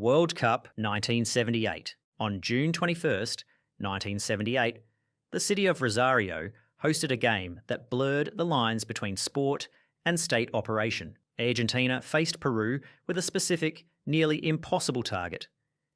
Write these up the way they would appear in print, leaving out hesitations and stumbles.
World Cup 1978. On June 21st, 1978, the city of Rosario hosted a game that blurred the lines between sport and state operation. Argentina faced Peru with a specific, nearly impossible target.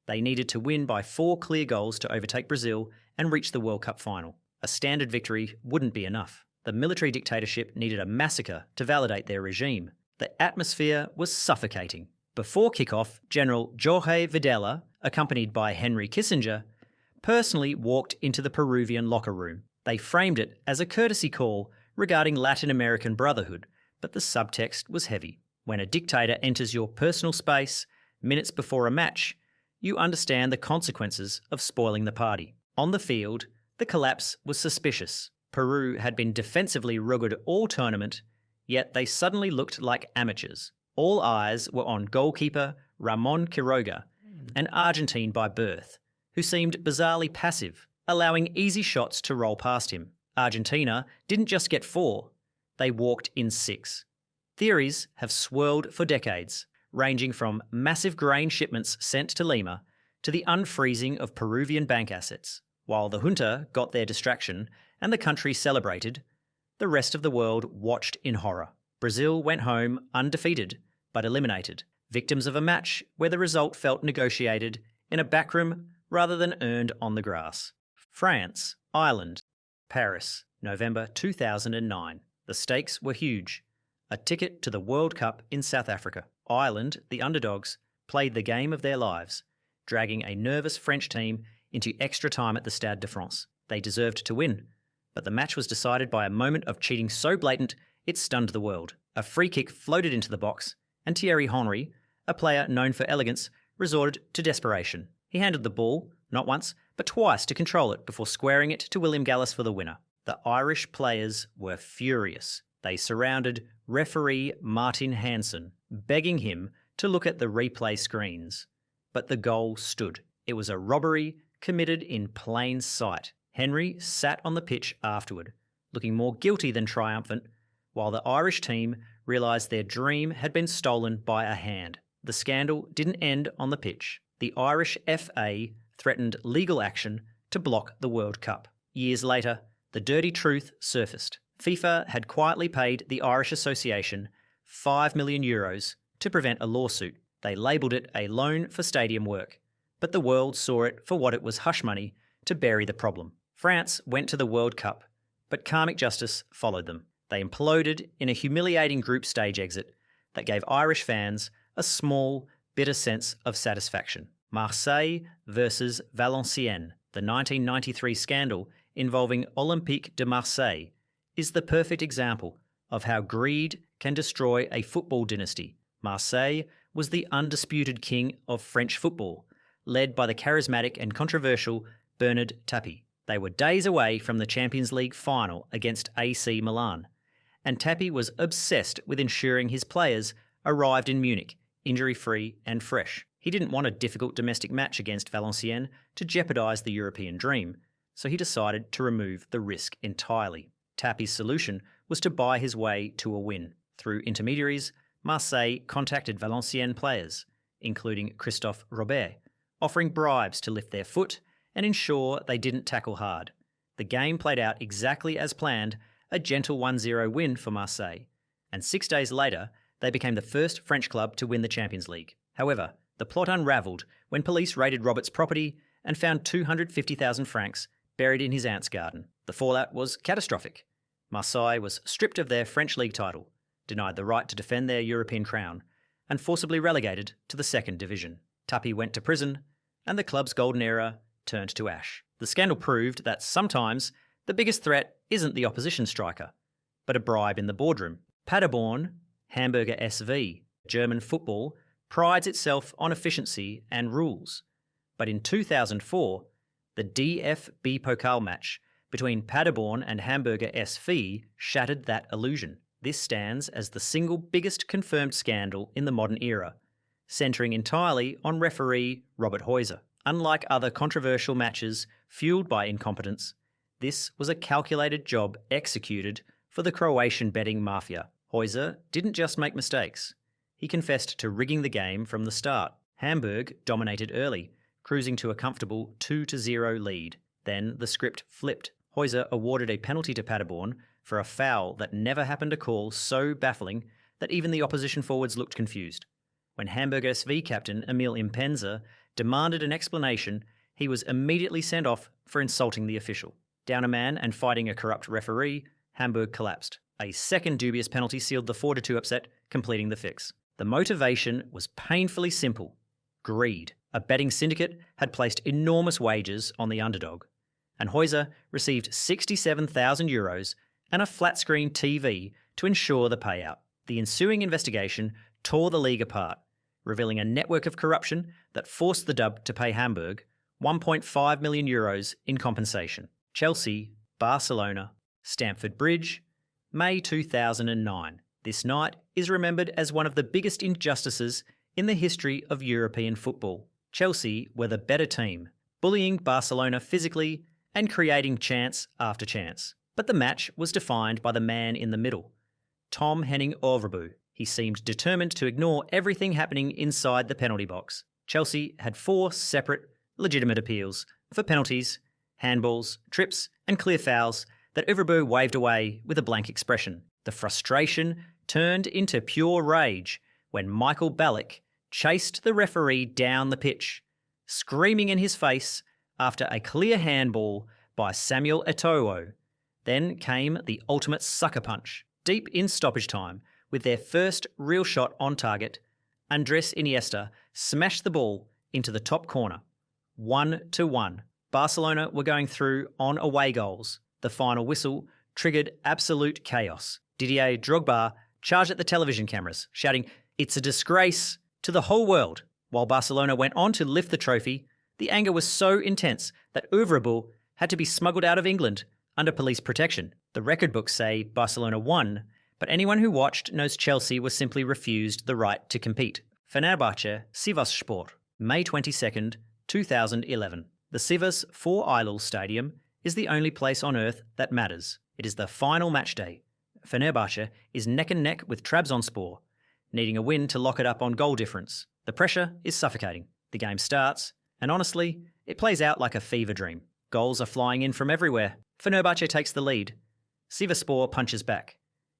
They needed to win by 4 clear goals to overtake Brazil and reach the World Cup final. A standard victory wouldn't be enough. The military dictatorship needed a massacre to validate their regime. The atmosphere was suffocating. Before kickoff, General Jorge Videla, accompanied by Henry Kissinger, personally walked into the Peruvian locker room. They framed it as a courtesy call regarding Latin American brotherhood, but the subtext was heavy. When a dictator enters your personal space minutes before a match, you understand the consequences of spoiling the party. On the field, the collapse was suspicious. Peru had been defensively rugged all tournament, yet they suddenly looked like amateurs. All eyes were on goalkeeper Ramon Quiroga, an Argentine by birth, who seemed bizarrely passive, allowing easy shots to roll past him. Argentina didn't just get 4, they walked in 6. Theories have swirled for decades, ranging from massive grain shipments sent to Lima to the unfreezing of Peruvian bank assets. While the junta got their distraction and the country celebrated, the rest of the world watched in horror. Brazil went home undefeated, but eliminated, victims of a match where the result felt negotiated in a backroom rather than earned on the grass. France, Ireland, Paris, November 2009. The stakes were huge. A ticket to the World Cup in South Africa. Ireland, the underdogs, played the game of their lives, dragging a nervous French team into extra time at the Stade de France. They deserved to win, but the match was decided by a moment of cheating so blatant it stunned the world. A free kick floated into the box, and Thierry Henry, a player known for elegance, resorted to desperation. He handed the ball, not once, but twice to control it before squaring it to William Gallas for the winner. The Irish players were furious. They surrounded referee Martin Hansen, begging him to look at the replay screens. But the goal stood. It was a robbery committed in plain sight. Henry sat on the pitch afterward, looking more guilty than triumphant, while the Irish team realised their dream had been stolen by a hand. The scandal didn't end on the pitch. The Irish FA threatened legal action to block the World Cup. Years later, the dirty truth surfaced. FIFA had quietly paid the Irish Association €5 million to prevent a lawsuit. They labelled it a loan for stadium work, but the world saw it for what it was: hush money to bury the problem. France went to the World Cup, but karmic justice followed them. They imploded in a humiliating group stage exit that gave Irish fans a small, bitter sense of satisfaction. Marseille versus Valenciennes, the 1993 scandal involving Olympique de Marseille, is the perfect example of how greed can destroy a football dynasty. Marseille was the undisputed king of French football, led by the charismatic and controversial Bernard Tapie. They were days away from the Champions League final against AC Milan, and Tapie was obsessed with ensuring his players arrived in Munich injury-free and fresh. He didn't want a difficult domestic match against Valenciennes to jeopardise the European dream, so he decided to remove the risk entirely. Tapie's solution was to buy his way to a win. Through intermediaries, Marseille contacted Valenciennes players, including Christophe Robert, offering bribes to lift their foot and ensure they didn't tackle hard. The game played out exactly as planned, a gentle 1-0 win for Marseille, and 6 days later, they became the first French club to win the Champions League. However, the plot unravelled when police raided Robert's property and found 250,000 francs buried in his aunt's garden. The fallout was catastrophic. Marseille was stripped of their French league title, denied the right to defend their European crown, and forcibly relegated to the second division. Tapie went to prison, and the club's golden era turned to ash. The scandal proved that sometimes the biggest threat isn't the opposition striker, but a bribe in the boardroom. Paderborn, Hamburger SV, German football, prides itself on efficiency and rules. But in 2004, the DFB Pokal match between Paderborn and Hamburger SV shattered that illusion. This stands as the single biggest confirmed scandal in the modern era, centering entirely on referee Robert Hoyzer. Unlike other controversial matches fueled by incompetence, this was a calculated job executed for the Croatian betting mafia. Hoyzer didn't just make mistakes. He confessed to rigging the game from the start. Hamburg dominated early, cruising to a comfortable 2-0 lead. Then the script flipped. Hoyzer awarded a penalty to Paderborn for a foul that never happened to call so baffling that even the opposition forwards looked confused. When Hamburg SV captain Emil Impenza demanded an explanation, he was immediately sent off for insulting the official. Down a man and fighting a corrupt referee, Hamburg collapsed. A second dubious penalty sealed the 4-2 upset, completing the fix. The motivation was painfully simple. Greed. A betting syndicate had placed enormous wagers on the underdog, and Hoyzer received €67,000 and a flat-screen TV to ensure the payout. The ensuing investigation tore the league apart, revealing a network of corruption that forced the dub to pay Hamburg €1.5 million in compensation. Chelsea, Barcelona, Stamford Bridge, May 2009. This night is remembered as one of the biggest injustices in the history of European football. Chelsea were the better team, bullying Barcelona physically and creating chance after chance. But the match was defined by the man in the middle, Tom Henning Overbu. He seemed determined to ignore everything happening inside the penalty box. Chelsea had 4 separate, legitimate appeals for penalties, handballs, trips, and clear fouls that Overbu waved away with a blank expression. The frustration turned into pure rage when Michael Ballack chased the referee down the pitch, screaming in his face after a clear handball by Samuel Eto'o. Then came the ultimate sucker punch. Deep in stoppage time, with their first real shot on target, Andres Iniesta smashed the ball into the top corner. 1-1. Barcelona were going through on away goals. The final whistle triggered absolute chaos. Didier Drogba charged at the television cameras, shouting, "It's a disgrace," to the whole world. While Barcelona went on to lift the trophy, the anger was so intense that Overbu had to be smuggled out of England under police protection. The record books say Barcelona won, but anyone who watched knows Chelsea was simply refused the right to compete. Fenerbahce, Sivasspor, May 22nd, 2011. The Sivas 4 Islal Stadium is the only place on earth that matters. It is the final match day. Fenerbahce is neck and neck with Trabzonspor, needing a win to lock it up on goal difference. The pressure is suffocating. The game starts, and honestly, it plays out like a fever dream. Goals are flying in from everywhere. Fenerbahce takes the lead. Sivasspor punches back.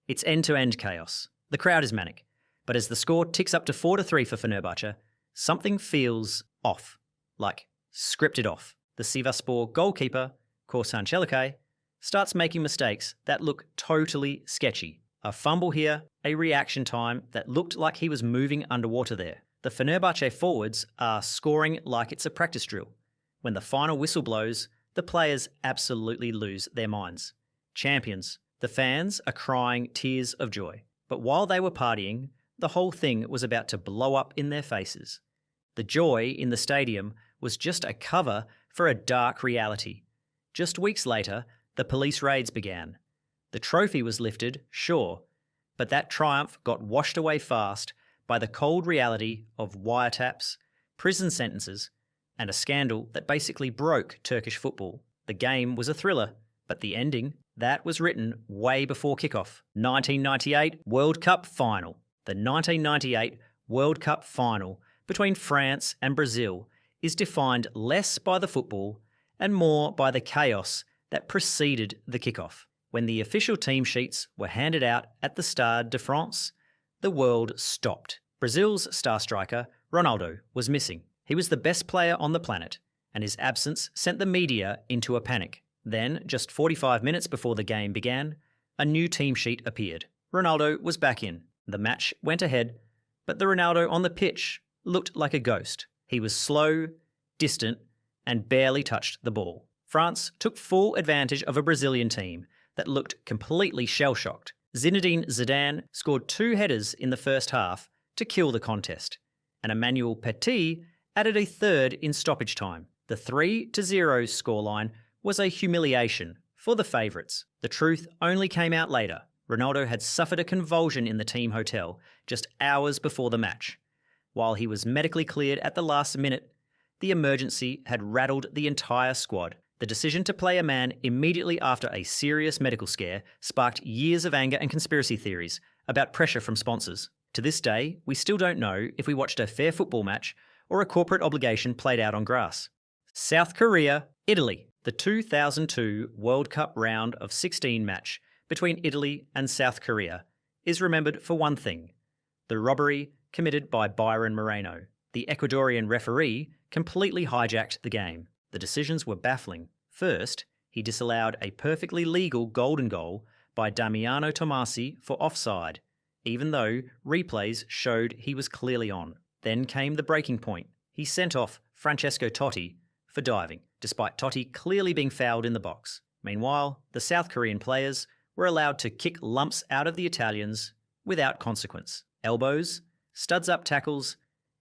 It's end-to-end chaos. The crowd is manic. But as the score ticks up to 4-3 for Fenerbahce, something feels off. Like scripted off. The Sivasspor goalkeeper, Korsan Çelikay, starts making mistakes that look totally sketchy. A fumble here, a reaction time that looked like he was moving underwater there. The Fenerbahce forwards are scoring like it's a practice drill. When the final whistle blows, the players absolutely lose their minds. Champions. The fans are crying tears of joy. But while they were partying, the whole thing was about to blow up in their faces. The joy in the stadium was just a cover for a dark reality. Just weeks later, the police raids began. The trophy was lifted, sure, but that triumph got washed away fast by the cold reality of wiretaps, prison sentences, and a scandal that basically broke Turkish football. The game was a thriller, but the ending, that was written way before kickoff. 1998 World Cup Final. The 1998 World Cup Final between France and Brazil is defined less by the football and more by the chaos that preceded the kickoff. When the official team sheets were handed out at the Stade de France, the world stopped. Brazil's star striker, Ronaldo, was missing. He was the best player on the planet, and his absence sent the media into a panic. Then, just 45 minutes before the game began, a new team sheet appeared. Ronaldo was back in. The match went ahead, but the Ronaldo on the pitch looked like a ghost. He was slow, distant, and barely touched the ball. France took full advantage of a Brazilian team that looked completely shell-shocked. Zinedine Zidane scored 2 headers in the first half to kill the contest, and Emmanuel Petit added a third in stoppage time. The 3-0 scoreline was a humiliation for the favourites. The truth only came out later. Ronaldo had suffered a convulsion in the team hotel just hours before the match. While he was medically cleared at the last minute, the emergency had rattled the entire squad. The decision to play a man immediately after a serious medical scare sparked years of anger and conspiracy theories about pressure from sponsors. To this day, we still don't know if we watched a fair football match or a corporate obligation played out on grass. South Korea, Italy. The 2002 World Cup round of 16 match between Italy and South Korea is remembered for one thing: the robbery committed by Byron Moreno. The Ecuadorian referee completely hijacked the game. The decisions were baffling. First, he disallowed a perfectly legal golden goal by Damiano Tomasi for offside, even though replays showed he was clearly on. Then came the breaking point. He sent off Francesco Totti for diving, despite Totti clearly being fouled in the box. Meanwhile, the South Korean players were allowed to kick lumps out of the Italians without consequence. Elbows, studs-up tackles,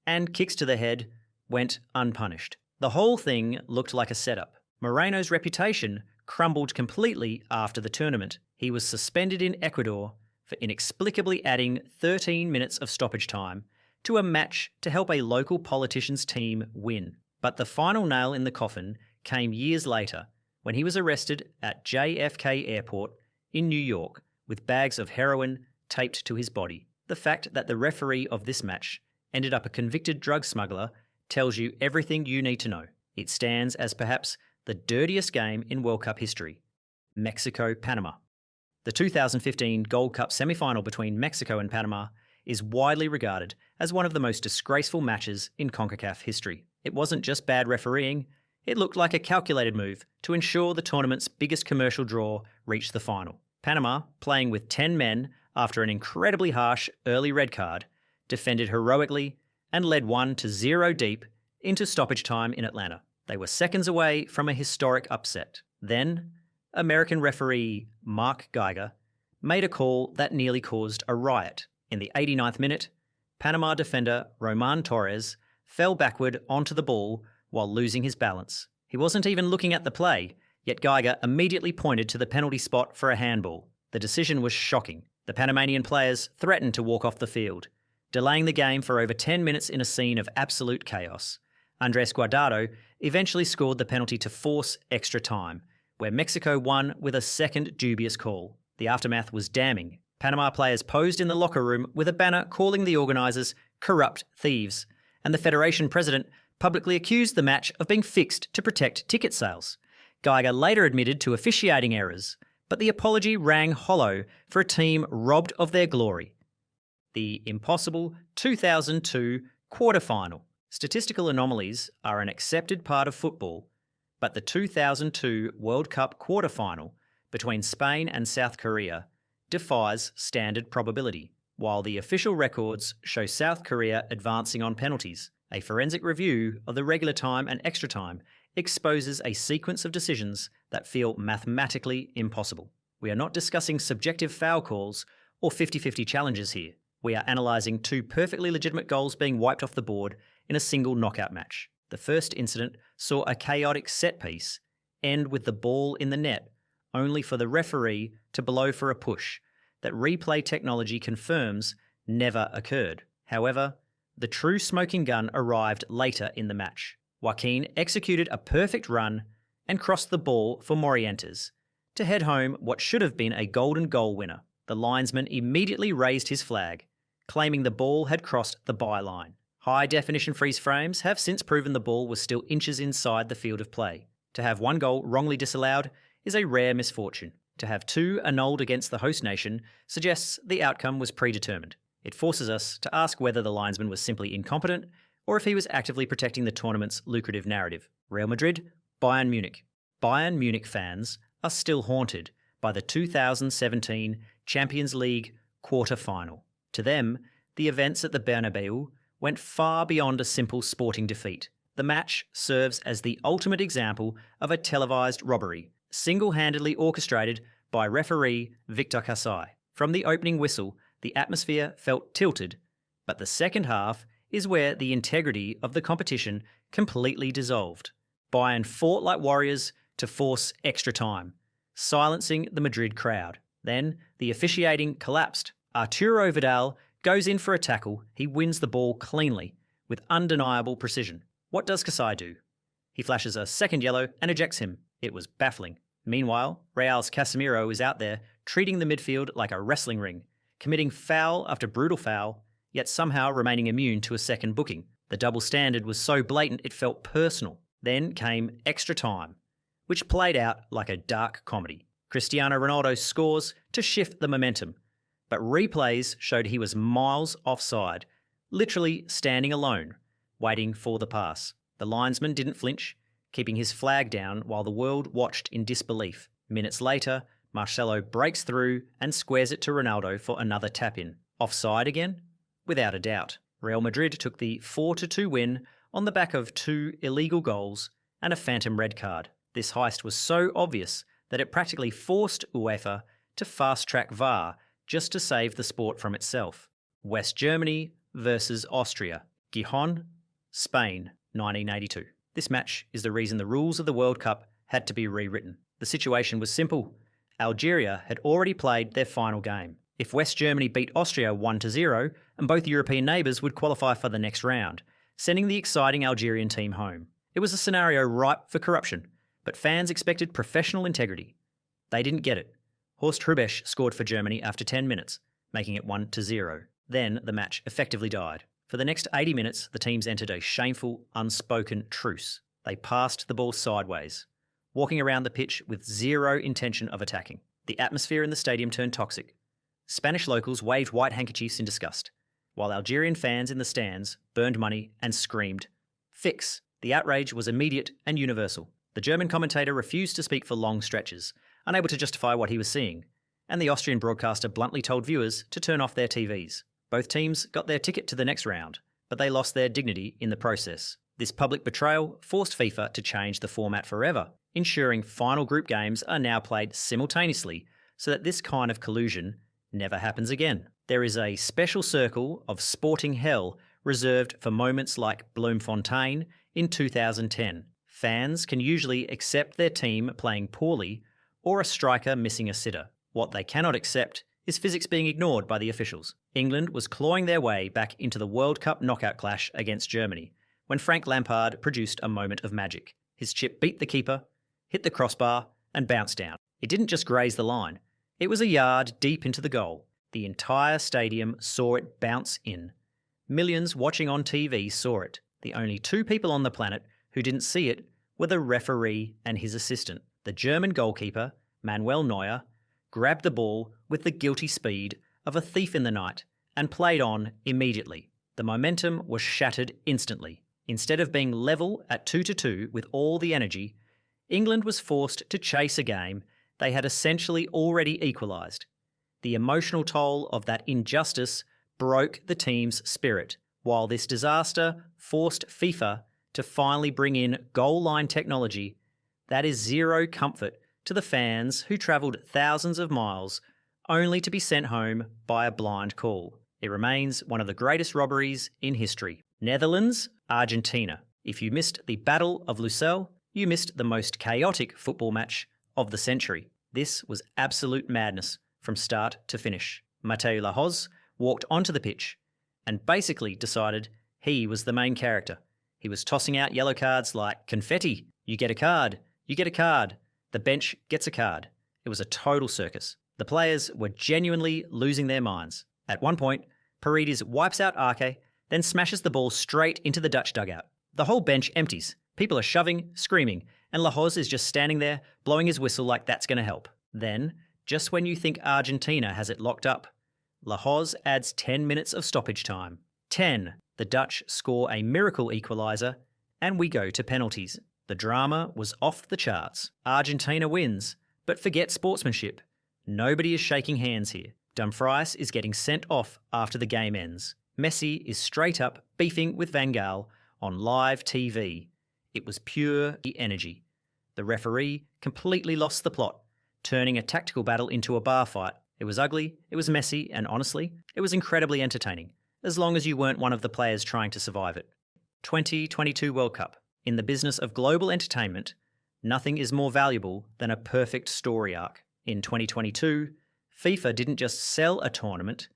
and kicks to the head went unpunished. The whole thing looked like a setup. Moreno's reputation crumbled completely after the tournament. He was suspended in Ecuador for inexplicably adding 13 minutes of stoppage time to a match to help a local politician's team win. But the final nail in the coffin came years later when he was arrested at JFK Airport in New York with bags of heroin taped to his body. The fact that the referee of this match ended up a convicted drug smuggler tells you everything you need to know. It stands as perhaps the dirtiest game in World Cup history. Mexico-Panama. The 2015 Gold Cup semi-final between Mexico and Panama is widely regarded as one of the most disgraceful matches in CONCACAF history. It wasn't just bad refereeing, it looked like a calculated move to ensure the tournament's biggest commercial draw reached the final. Panama, playing with 10 men after an incredibly harsh early red card, defended heroically and led 1-0 deep into stoppage time in Atlanta. They were seconds away from a historic upset. Then, American referee Mark Geiger made a call that nearly caused a riot. In the 89th minute, Panama defender Roman Torres fell backward onto the ball while losing his balance. He wasn't even looking at the play, yet Geiger immediately pointed to the penalty spot for a handball. The decision was shocking. The Panamanian players threatened to walk off the field, delaying the game for over 10 minutes in a scene of absolute chaos. Andres Guardado eventually scored the penalty to force extra time, where Mexico won with a second dubious call. The aftermath was damning. Panama players posed in the locker room with a banner calling the organisers corrupt thieves, and the federation president publicly accused the match of being fixed to protect ticket sales. Geiger later admitted to officiating errors, but the apology rang hollow for a team robbed of their glory. The impossible 2002 quarter-final. Statistical anomalies are an accepted part of football, but the 2002 World Cup quarter-final between Spain and South Korea defies standard probability. While the official records show South Korea advancing on penalties, a forensic review of the regular time and extra time exposes a sequence of decisions that feel mathematically impossible. We are not discussing subjective foul calls or 50-50 challenges here. We are analysing two perfectly legitimate goals being wiped off the board in a single knockout match. The first incident saw a chaotic set piece end with the ball in the net, only for the referee to blow for a push that replay technology confirms never occurred. However, the true smoking gun arrived later in the match. Joaquin executed a perfect run and crossed the ball for Morientes to head home what should have been a golden goal winner. The linesman immediately raised his flag, claiming the ball had crossed the byline. High-definition freeze frames have since proven the ball was still inches inside the field of play. To have one goal wrongly disallowed is a rare misfortune. To have two annulled against the host nation suggests the outcome was predetermined. It forces us to ask whether the linesman was simply incompetent or if he was actively protecting the tournament's lucrative narrative. Real Madrid, Bayern Munich. Bayern Munich fans are still haunted by the 2017 Champions League quarter-final. To them, the events at the Bernabeu went far beyond a simple sporting defeat. The match serves as the ultimate example of a televised robbery, single-handedly orchestrated by referee Victor Kasai. From the opening whistle, the atmosphere felt tilted, but the second half is where the integrity of the competition completely dissolved. Bayern fought like warriors to force extra time, silencing the Madrid crowd. Then, the officiating collapsed. Arturo Vidal goes in for a tackle. He wins the ball cleanly, with undeniable precision. What does Kasai do? He flashes a second yellow and ejects him. It was baffling. Meanwhile, Real's Casemiro is out there, treating the midfield like a wrestling ring, committing foul after brutal foul, yet somehow remaining immune to a second booking. The double standard was so blatant it felt personal. Then came extra time, which played out like a dark comedy. Cristiano Ronaldo scores to shift the momentum, but replays showed he was miles offside, literally standing alone, waiting for the pass. The linesman didn't flinch, keeping his flag down while the world watched in disbelief. Minutes later, Marcelo breaks through and squares it to Ronaldo for another tap-in. Offside again? Without a doubt. Real Madrid took the 4-2 win on the back of 2 illegal goals and a phantom red card. This heist was so obvious that it practically forced UEFA to fast-track VAR just to save the sport from itself. West Germany versus Austria. Gijon, Spain, 1982. This match is the reason the rules of the World Cup had to be rewritten. The situation was simple. Algeria had already played their final game. If West Germany beat Austria 1-0, and both European neighbours would qualify for the next round, sending the exciting Algerian team home. It was a scenario ripe for corruption, but fans expected professional integrity. They didn't get it. Horst Hrubesch scored for Germany after 10 minutes, making it 1-0. Then the match effectively died. For the next 80 minutes, the teams entered a shameful, unspoken truce. They passed the ball sideways, walking around the pitch with zero intention of attacking. The atmosphere in the stadium turned toxic. Spanish locals waved white handkerchiefs in disgust, while Algerian fans in the stands burned money and screamed, "Fix!" The outrage was immediate and universal. The German commentator refused to speak for long stretches, unable to justify what he was seeing, and the Austrian broadcaster bluntly told viewers to turn off their TVs. Both teams got their ticket to the next round, but they lost their dignity in the process. This public betrayal forced FIFA to change the format forever, ensuring final group games are now played simultaneously so that this kind of collusion never happens again. There is a special circle of sporting hell reserved for moments like Bloemfontein in 2010. Fans can usually accept their team playing poorly or a striker missing a sitter. What they cannot accept is physics being ignored by the officials. England was clawing their way back into the World Cup knockout clash against Germany when Frank Lampard produced a moment of magic. His chip beat the keeper, hit the crossbar, and bounced down. It didn't just graze the line. It was a yard deep into the goal. The entire stadium saw it bounce in. Millions watching on TV saw it. The only 2 people on the planet who didn't see it were the referee and his assistant. The German goalkeeper, Manuel Neuer, grabbed the ball with the guilty speed of a thief in the night and played on immediately. The momentum was shattered instantly. Instead of being level at 2-2 with all the energy, England was forced to chase a game they had essentially already equalised. The emotional toll of that injustice broke the team's spirit, while this disaster forced FIFA to finally bring in goal line technology. That is zero comfort to the fans who travelled thousands of miles only to be sent home by a blind call. It remains one of the greatest robberies in history. Netherlands, Argentina. If you missed the Battle of Lucelle, you missed the most chaotic football match of the century. This was absolute madness from start to finish. Mateu Lahoz walked onto the pitch and basically decided he was the main character. He was tossing out yellow cards like confetti. You get a card. You get a card. The bench gets a card. It was a total circus. The players were genuinely losing their minds. At one point, Paredes wipes out Arke, then smashes the ball straight into the Dutch dugout. The whole bench empties. People are shoving, screaming, and Lahoz is just standing there, blowing his whistle like that's going to help. Then, just when you think Argentina has it locked up, Lahoz adds 10 minutes of stoppage time. 10. The Dutch score a miracle equaliser, and we go to penalties. The drama was off the charts. Argentina wins, but forget sportsmanship. Nobody is shaking hands here. Dumfries is getting sent off after the game ends. Messi is straight up beefing with Van Gaal on live TV. It was pure energy. The referee completely lost the plot, turning a tactical battle into a bar fight. It was ugly, it was messy, and honestly, it was incredibly entertaining, as long as you weren't one of the players trying to survive it. 2022 World Cup. In the business of global entertainment, nothing is more valuable than a perfect story arc. In 2022, FIFA didn't just sell a tournament,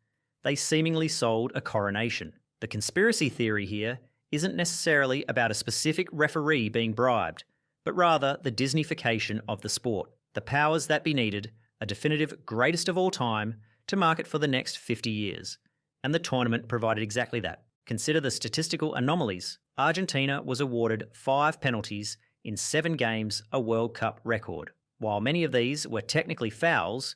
they seemingly sold a coronation. The conspiracy theory here isn't necessarily about a specific referee being bribed, but rather the Disneyfication of the sport. The powers that be needed a definitive greatest of all time to market for the next 50 years. And the tournament provided exactly that. Consider the statistical anomalies. Argentina was awarded 5 penalties in 7 games, a World Cup record. While many of these were technically fouls,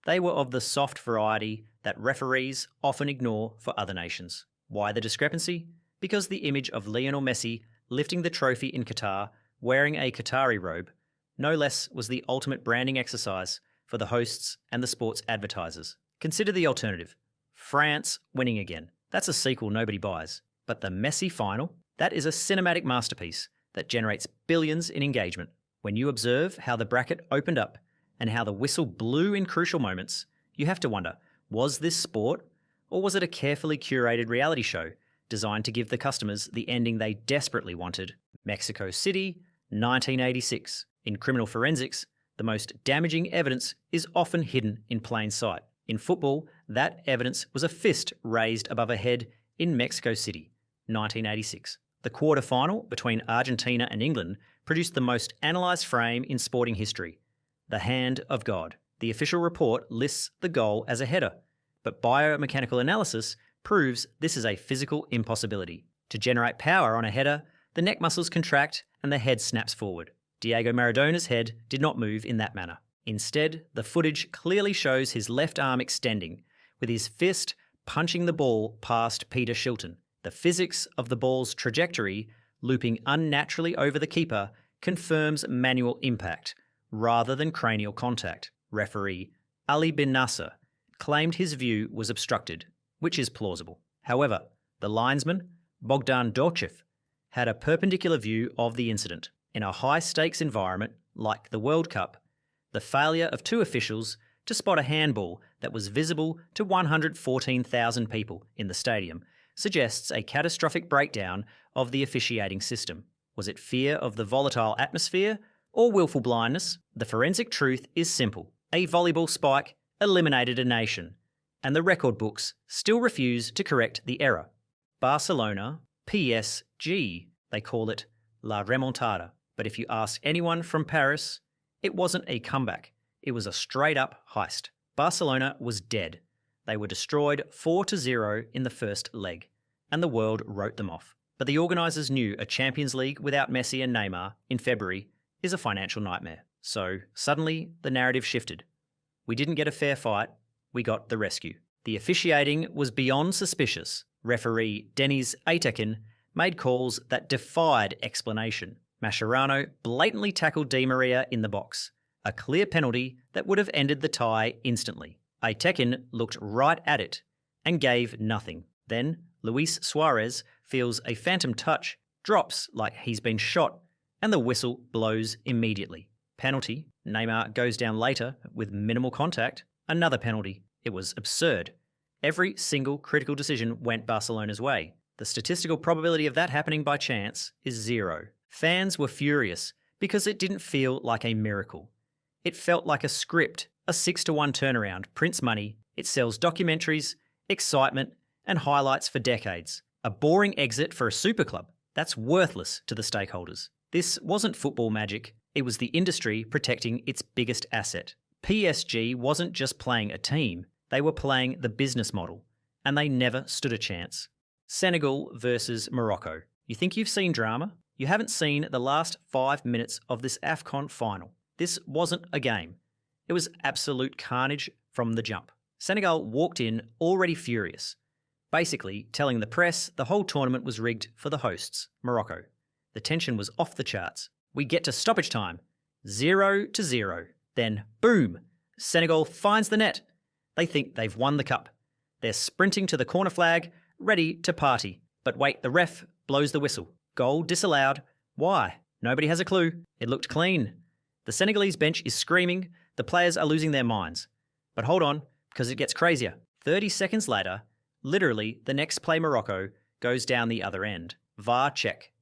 they were of the soft variety that referees often ignore for other nations. Why the discrepancy? Because the image of Lionel Messi lifting the trophy in Qatar, wearing a Qatari robe, no less was the ultimate branding exercise for the hosts and the sports advertisers. Consider the alternative. France winning again. That's a sequel nobody buys. But the Messi final, that is a cinematic masterpiece that generates billions in engagement. When you observe how the bracket opened up and how the whistle blew in crucial moments, you have to wonder, was this sport or was it a carefully curated reality show designed to give the customers the ending they desperately wanted? Mexico City, 1986. In criminal forensics, the most damaging evidence is often hidden in plain sight. In football, that evidence was a fist raised above a head in Mexico City, 1986. The quarter-final between Argentina and England produced the most analysed frame in sporting history, the hand of God. The official report lists the goal as a header, but biomechanical analysis proves this is a physical impossibility. To generate power on a header, the neck muscles contract and the head snaps forward. Diego Maradona's head did not move in that manner. Instead, the footage clearly shows his left arm extending, with his fist punching the ball past Peter Shilton. The physics of the ball's trajectory, looping unnaturally over the keeper, confirms manual impact, rather than cranial contact. Referee Ali bin Nasser claimed his view was obstructed, which is plausible. However, the linesman, Bogdan Dorchev, had a perpendicular view of the incident. In a high-stakes environment like the World Cup, the failure of 2 officials to spot a handball that was visible to 114,000 people in the stadium suggests a catastrophic breakdown of the officiating system. Was it fear of the volatile atmosphere or willful blindness? The forensic truth is simple. A volleyball spike eliminated a nation, and the record books still refuse to correct the error. Barcelona, PSG, they call it La Remontada. But if you ask anyone from Paris, it wasn't a comeback. It was a straight-up heist. Barcelona was dead. They were destroyed 4-0 in the first leg, and the world wrote them off. But the organisers knew a Champions League without Messi and Neymar in February is a financial nightmare. So suddenly the narrative shifted. We didn't get a fair fight, we got the rescue. The officiating was beyond suspicious. Referee Deniz Aytekin made calls that defied explanation. Mascherano blatantly tackled Di Maria in the box, a clear penalty that would have ended the tie instantly. Aytekin looked right at it and gave nothing. Then Luis Suarez feels a phantom touch, drops like he's been shot, and the whistle blows immediately. Penalty. Neymar goes down later with minimal contact. Another penalty. It was absurd. Every single critical decision went Barcelona's way. The statistical probability of that happening by chance is 0. Fans were furious because it didn't feel like a miracle. It felt like a script, a 6-1 turnaround, prints money, it sells documentaries, excitement, and highlights for decades. A boring exit for a super club. That's worthless to the stakeholders. This wasn't football magic, it was the industry protecting its biggest asset. PSG wasn't just playing a team, they were playing the business model, and they never stood a chance. Senegal versus Morocco. You think you've seen drama? You haven't seen the last 5 minutes of this AFCON final. This wasn't a game. It was absolute carnage from the jump. Senegal walked in already furious, basically telling the press the whole tournament was rigged for the hosts, Morocco. The tension was off the charts. We get to stoppage time. 0-0. Then, boom! Senegal finds the net. They think they've won the cup. They're sprinting to the corner flag, ready to party. But wait, the ref blows the whistle. Goal disallowed. Why? Nobody has a clue. It looked clean. The Senegalese bench is screaming. The players are losing their minds. But hold on, because it gets crazier. 30 seconds later, literally the next play Morocco goes down the other end. VAR check.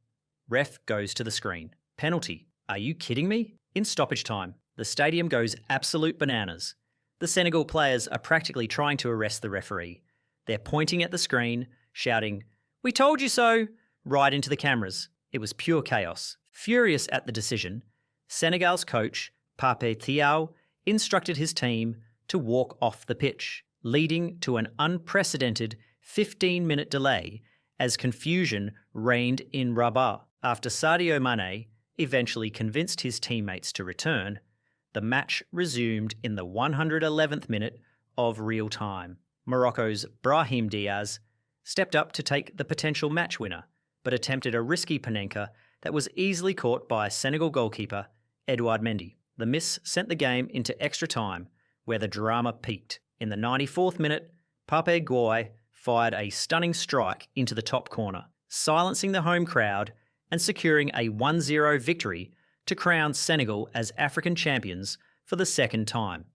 Ref goes to the screen. Penalty. Are you kidding me? In stoppage time, the stadium goes absolute bananas. The Senegal players are practically trying to arrest the referee. They're pointing at the screen, shouting, "We told you so!" right into the cameras. It was pure chaos. Furious at the decision, Senegal's coach, Pape Thiaw, instructed his team to walk off the pitch, leading to an unprecedented 15-minute delay as confusion reigned in Rabat. After Sadio Mane eventually convinced his teammates to return, the match resumed in the 111th minute of real time. Morocco's Brahim Diaz stepped up to take the potential match winner, but attempted a risky Panenka that was easily caught by Senegal goalkeeper Edouard Mendy. The miss sent the game into extra time, where the drama peaked. In the 94th minute, Pape Gueye fired a stunning strike into the top corner, silencing the home crowd and securing a 1-0 victory to crown Senegal as African champions for the second time.